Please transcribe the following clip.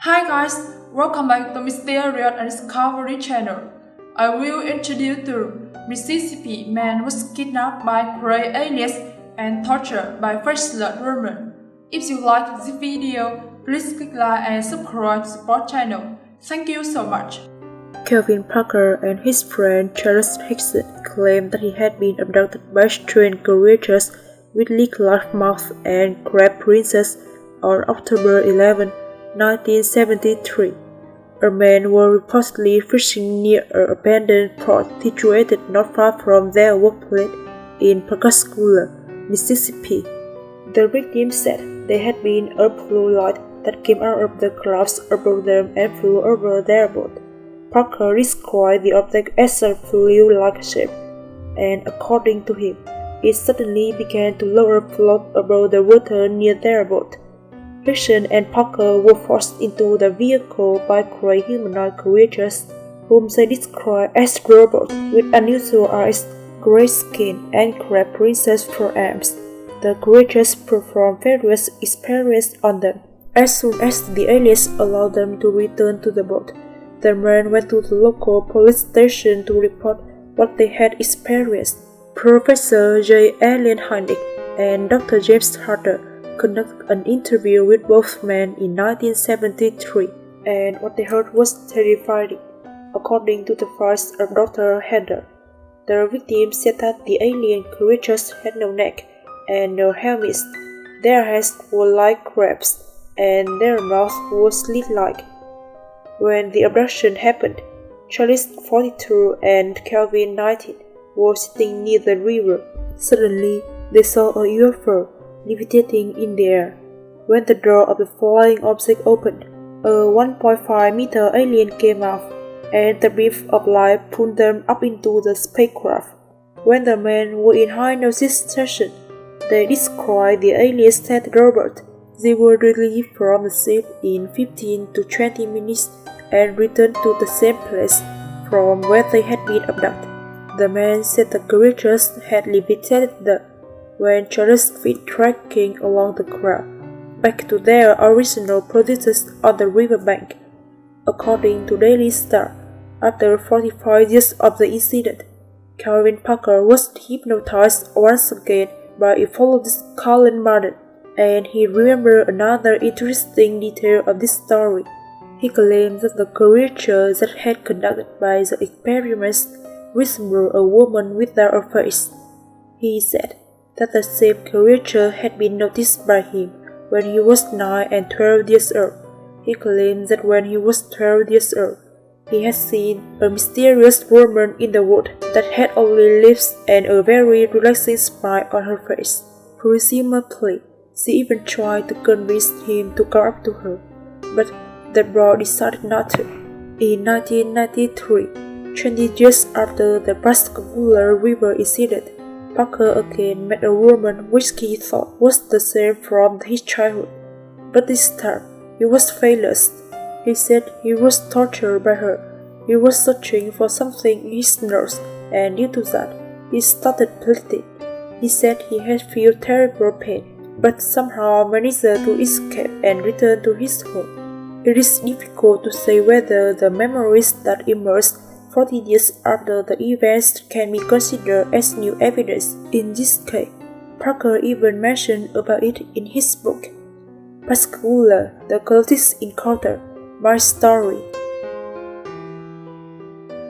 Hi guys, welcome back to Mysterious and Discovery channel. I will introduce the Mississippi man was kidnapped by gray aliens and tortured by Faceless woman. If you like this video, please click like and subscribe to support channel. Thank you so much. Kelvin Parker and his friend Charles Hickson claimed that he had been abducted by strange creatures with leaf-like mouths and crab princess on October 11, 1973. A man was reportedly fishing near an abandoned port situated not far from their workplace in Pascagoula, Mississippi. The victims said there had been a blue light that came out of the clouds above them and flew over their boat. Parker described the object as a fluid-like shape, and according to him, it suddenly began to lower float above the water near their boat. Hickson and Parker were forced into the vehicle by gray humanoid creatures, whom they described as robots with unusual eyes, gray skin, and crab princess forearms. The creatures performed various experiments on them. As soon as the aliens allowed them to return to the boat, the men went to the local police station to report what they had experienced. Professor J. Allen Hynek and Dr. James Harder conducted an interview with both men in 1973, and what they heard was terrifying. According to the voice of Dr. Harder, the victims said that the alien creatures had no neck and no helmets. Their heads were like crabs, and their mouths were slit-like. When the abduction happened, Charles, 42, and Kelvin, 19, were sitting near the river. Suddenly, they saw a UFO levitating in the air. When the door of the flying object opened, a 1.5-meter alien came out, and the beam of light pulled them up into the spacecraft. When the men were in hypnosis session, they described the aliens as robots. They were released from the ship in 15 to 20 minutes and returned to the same place from where they had been abducted. The man said the creatures had levitated them when Charles' feet trekking along the ground back to their original positions on the riverbank. According to Daily Star, after 45 years of the incident, Kelvin Parker was hypnotized once again by ufologist Colin Martin, and he remembered another interesting detail of this story. He claimed that the creature that had conducted by the experiments resembled a woman without a face. He said that the same creature had been noticed by him when he was 9 and 12 years old. He claimed that when he was 12 years old, he had seen a mysterious woman in the wood that had only lips and a very relaxing smile on her face. Presumably, she even tried to convince him to come up to her, but the bro decided not to. In 1993, 20 years after the Pascagoula River incident, Parker again met a woman which he thought was the same from his childhood, but this time he was faceless. He said he was tortured by her. He was searching for something in his nose, and due to that, he started bleeding. He said he had felt terrible pain, but somehow managed to escape and return to his home. It is difficult to say whether the memories that emerged 40 years after the events can be considered as new evidence. In this case, Parker even mentioned about it in his book, Pascagoula, The Closest Encounter, My Story.